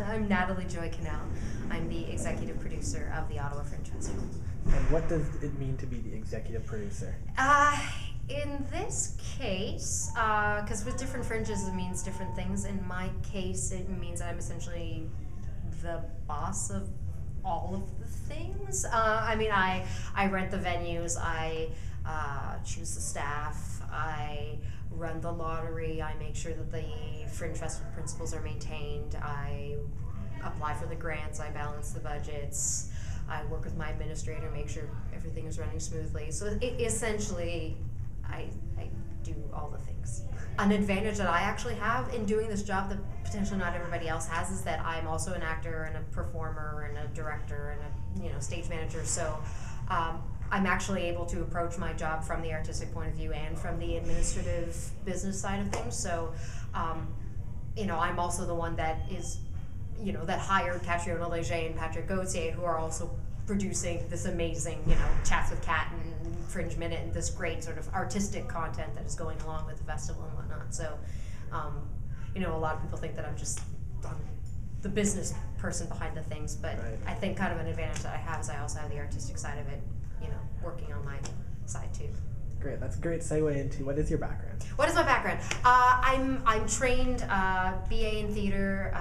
I'm Natalie Joy Quesnel. I'm the executive producer of the Ottawa Fringe Festival. And what does it mean to be the executive producer? In this case, because with different fringes it means different things. In my case, it means that I'm essentially the boss of all of the things. I rent the venues, I choose the staff, I run the lottery, I make sure that the Fringe Festival principles are maintained, I apply for the grants, I balance the budgets, I work with my administrator, make sure everything is running smoothly. So essentially, I do all the things. An advantage that I actually have in doing this job that potentially not everybody else has is that I'm also an actor and a performer and a director and a stage manager. So I'm actually able to approach my job from the artistic point of view and from the administrative business side of things. So I'm also the one that is that hired Catriona Leger and Patrick Gauthier, who are also producing this amazing, Chats with Kat and Fringe Minute and this great sort of artistic content that is going along with the festival and whatnot. So, a lot of people think that I'm the business person behind the things, but right. I think kind of an advantage that I have is I also have the artistic side of it, working on my side too. Great, that's a great segue into what is your background? What is my background? I'm trained BA in theater,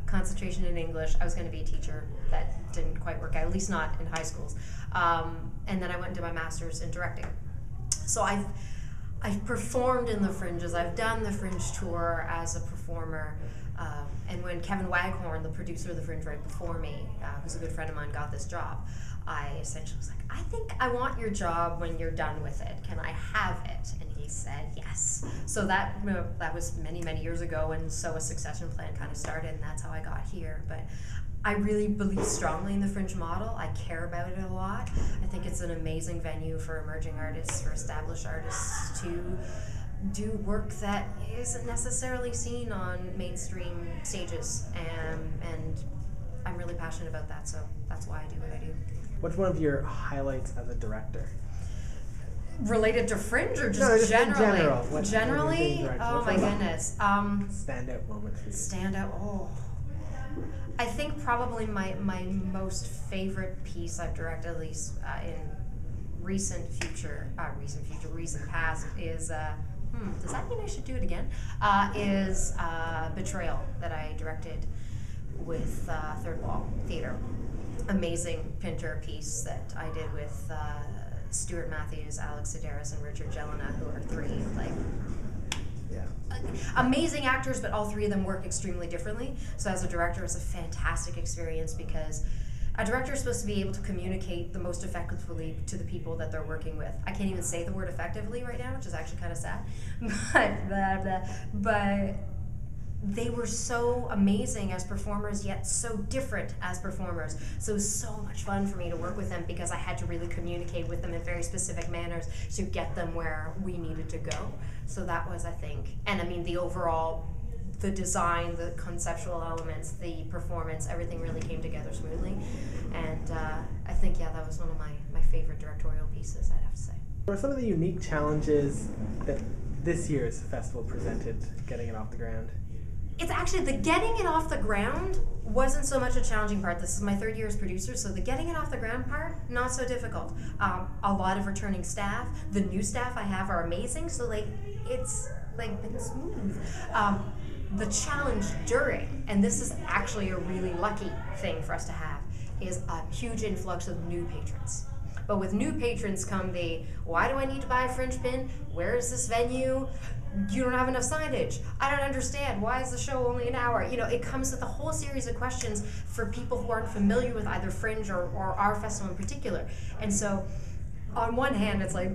concentration in English. I was going to be a teacher. That didn't quite work out, at least not in high schools. And then I went and did my master's in directing. So I've performed in the Fringes. I've done the Fringe tour as a performer. And when Kevin Waghorn, the producer of the Fringe right before me, who's a good friend of mine, got this job, I essentially was like, I think I want your job when you're done with it. Can I have it? And he said yes. So that was many, many years ago, and so a succession plan kind of started, and that's how I got here. But I really believe strongly in the Fringe model. I care about it a lot. I think it's an amazing venue for emerging artists, for established artists to do work that isn't necessarily seen on mainstream stages, and I'm really passionate about that, so that's why I do what I do. What's one of your highlights as a director? Related to Fringe or just generally? In general. Generally? Oh my goodness. Standout moment for you. Standout, I think probably my most favorite piece I've directed, at least in recent past, is, does that mean I should do it again? Is Betrayal, that I directed with Third Wall Theatre. Amazing Pinter piece that I did with Stuart Matthews, Alex Sedaris, and Richard Jelena, who are three amazing actors, but all three of them work extremely differently. So as a director, it's a fantastic experience because a director is supposed to be able to communicate the most effectively to the people that they're working with. I can't even say the word effectively right now, which is actually kind of sad. But they were so amazing as performers, yet so different as performers. So it was so much fun for me to work with them because I had to really communicate with them in very specific manners to get them where we needed to go. So that was, I think, and I mean the overall, the design, the conceptual elements, the performance, everything really came together smoothly. And I think, that was one of my favorite directorial pieces, I'd have to say. What are some of the unique challenges that this year's festival presented getting it off the ground? It's actually, the getting it off the ground wasn't so much a challenging part. This is my third year as producer, so the getting it off the ground part, not so difficult. A lot of returning staff. The new staff I have are amazing, so it's been smooth. The challenge during, and this is actually a really lucky thing for us to have, is a huge influx of new patrons. But with new patrons come the, why do I need to buy a Fringe pin? Where is this venue? You don't have enough signage. I don't understand. Why is the show only an hour? It comes with a whole series of questions for people who aren't familiar with either Fringe or our festival in particular. And so, on one hand, it's like,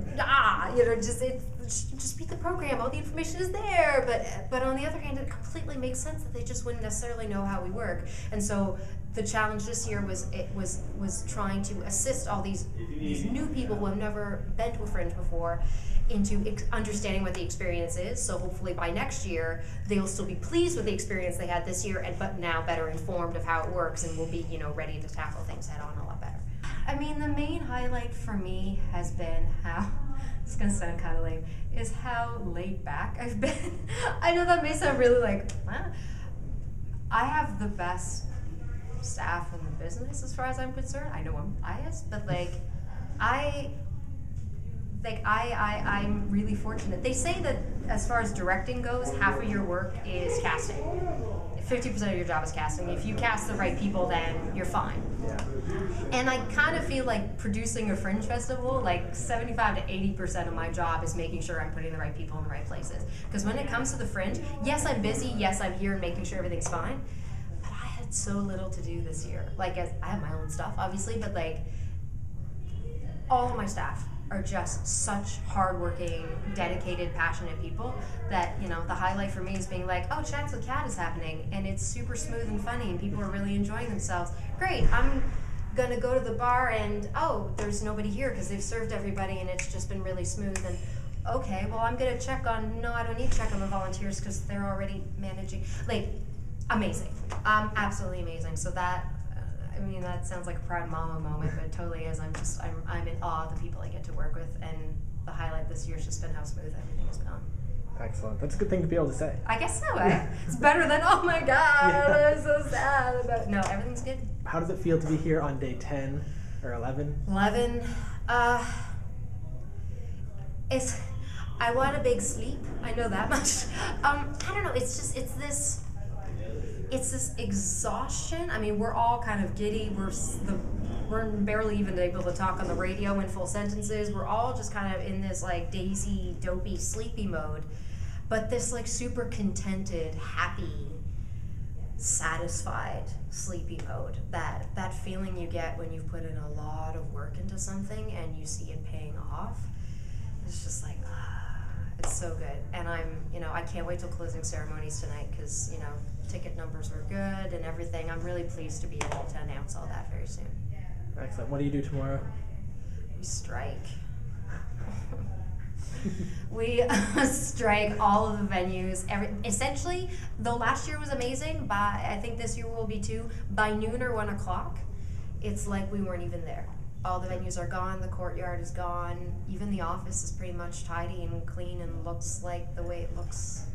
just beat the program. All the information is there. But on the other hand, it completely makes sense that they just wouldn't necessarily know how we work. And so, the challenge this year was trying to assist all these new people who have never been to a Fringe before into understanding what the experience is. So hopefully by next year they'll still be pleased with the experience they had this year, but now better informed of how it works, and will be ready to tackle things head on a lot better. I mean, the main highlight for me has been how, it's gonna sound kind of lame, is how laid back I've been. I know that may sound really I have the best staff in the business as far as I'm concerned. I know I'm biased, but I'm really fortunate. They say that as far as directing goes, half of your work is casting. 50% of your job is casting. If you cast the right people, then you're fine. Yeah. And I kind of feel like producing a Fringe Festival, like 75 to 80% of my job is making sure I'm putting the right people in the right places. Because when it comes to the Fringe, yes, I'm busy, yes, I'm here and making sure everything's fine, but I had so little to do this year. Like, I have my own stuff, obviously, but like, all of my staff are just such hardworking, dedicated, passionate people that, you know, the highlight for me is being like, oh, Chats with Cat is happening, and it's super smooth and funny, and people are really enjoying themselves. Great, I'm gonna go to the bar, and oh, there's nobody here because they've served everybody, and it's just been really smooth. And okay, well, I'm gonna check on, no, I don't need to check on the volunteers because they're already managing. Like, amazing, absolutely amazing. So that, I mean, that sounds like a proud mama moment, but it totally is. I'm in awe of the people I get to work with, and the highlight this year has just been how smooth everything has gone. Excellent. That's a good thing to be able to say. I guess so, eh? It's better than, oh my God, I'm so sad about. No, everything's good. How does it feel to be here on day 10 or 11? 11. I want a big sleep. I know that much. I don't know. It's this exhaustion. I mean, we're all kind of giddy. We're barely even able to talk on the radio in full sentences. We're all just kind of in this like daisy, dopey, sleepy mode. But this like super contented, happy, satisfied, sleepy mode. That feeling you get when you've put in a lot of work into something and you see it paying off. It's just like, it's so good. And I can't wait till closing ceremonies tonight because, ticket numbers were good and everything. I'm really pleased to be able to announce all that very soon. Excellent. What do you do tomorrow? We strike. We strike all of the venues. Essentially, though last year was amazing, I think this year will be too, by noon or 1 o'clock, it's like we weren't even there. All the venues are gone, the courtyard is gone, even the office is pretty much tidy and clean and looks like the way it looks,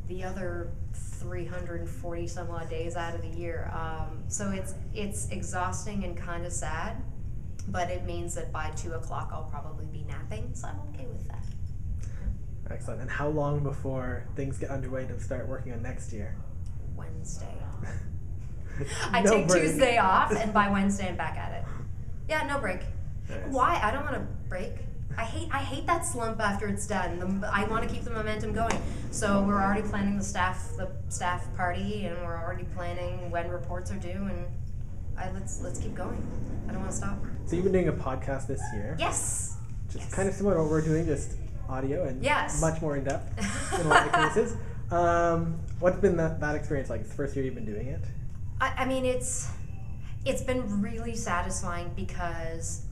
the other 340 some odd days out of the year. So it's exhausting and kind of sad, but it means that by 2 o'clock I'll probably be napping, so I'm okay with that. Excellent. And how long before things get underway to start working on next year? Wednesday. I No take break. Tuesday off, and by Wednesday I'm back at it. Yeah, no break. Nice. Why? I don't want to break. I hate that slump after it's done. I want to keep the momentum going. So we're already planning the staff party, and we're already planning when reports are due, and let's keep going. I don't want to stop. So you've been doing a podcast this year. Yes. Just kind of similar to what we're doing, just audio and Yes. much more in depth in a lot of cases. What's been that experience like? It's the first year you've been doing it? I mean, it's been really satisfying because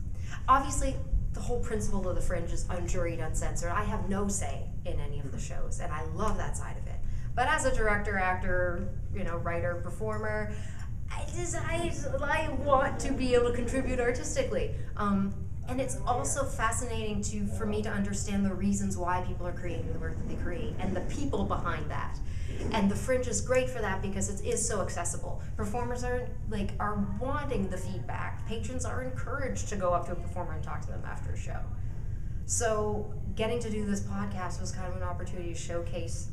obviously the whole principle of the Fringe is unjuried, uncensored. I have no say in any of the shows, and I love that side of it. But as a director, actor, writer, performer, I want to be able to contribute artistically. And it's also fascinating for me to understand the reasons why people are creating the work that they create and the people behind that. And the Fringe is great for that because it is so accessible. Performers are wanting the feedback. Patrons are encouraged to go up to a performer and talk to them after a show. So getting to do this podcast was kind of an opportunity to showcase.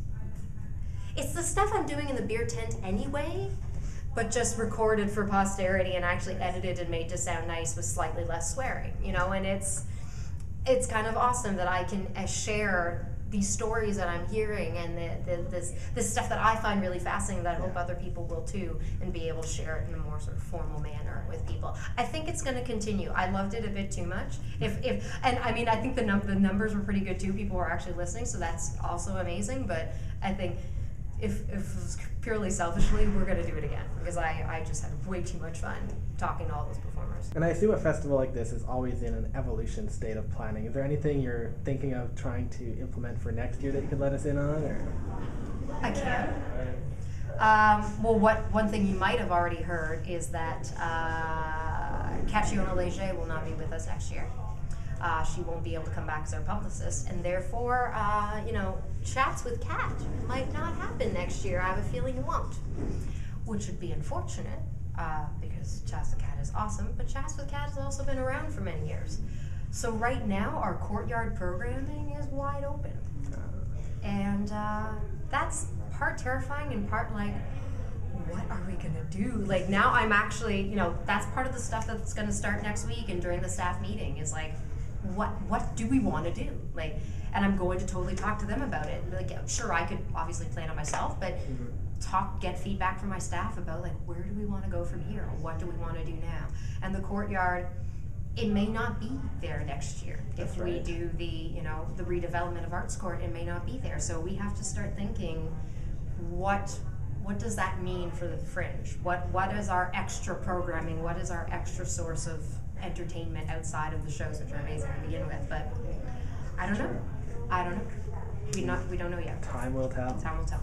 It's the stuff I'm doing in the beer tent anyway, but just recorded for posterity and actually edited and made to sound nice with slightly less swearing, and it's kind of awesome that I can share these stories that I'm hearing and this stuff that I find really fascinating that I hope other people will too, and be able to share it in a more sort of formal manner with people. I think it's going to continue. I loved it a bit too much. And I mean, I think the numbers were pretty good too. People were actually listening, so that's also amazing. But I think if it was purely selfishly, we're going to do it again because I just had way too much fun talking to all those performers. And I assume a festival like this is always in an evolution state of planning. Is there anything you're thinking of trying to implement for next year that you could let us in on? Or? I can. Well, one thing you might have already heard is that Catriona Leger will not be with us next year. She won't be able to come back as our publicist, and therefore, Chats with Cat might not happen next year. I have a feeling it won't, which would be unfortunate because Chats with Cat is awesome, but Chats with Cat has also been around for many years. So right now, our courtyard programming is wide open. And that's part terrifying and part like, what are we gonna do? Like now I'm actually, you know, that's part of the stuff that's gonna start next week and during the staff meeting is like, what do we wanna do? Like, and I'm going to totally talk to them about it. Like, sure, I could obviously plan it myself, but get feedback from my staff about like, where do we wanna go from here? What do we wanna do now? And the courtyard, it may not be there next year. That's if we do the, you know, the redevelopment of Arts Court, it may not be there. So we have to start thinking, what does that mean for the Fringe? What is our extra programming? What is our extra source of entertainment outside of the shows, which are amazing to begin with? But I don't know. I don't know. We don't know yet. Time will tell. Time will tell.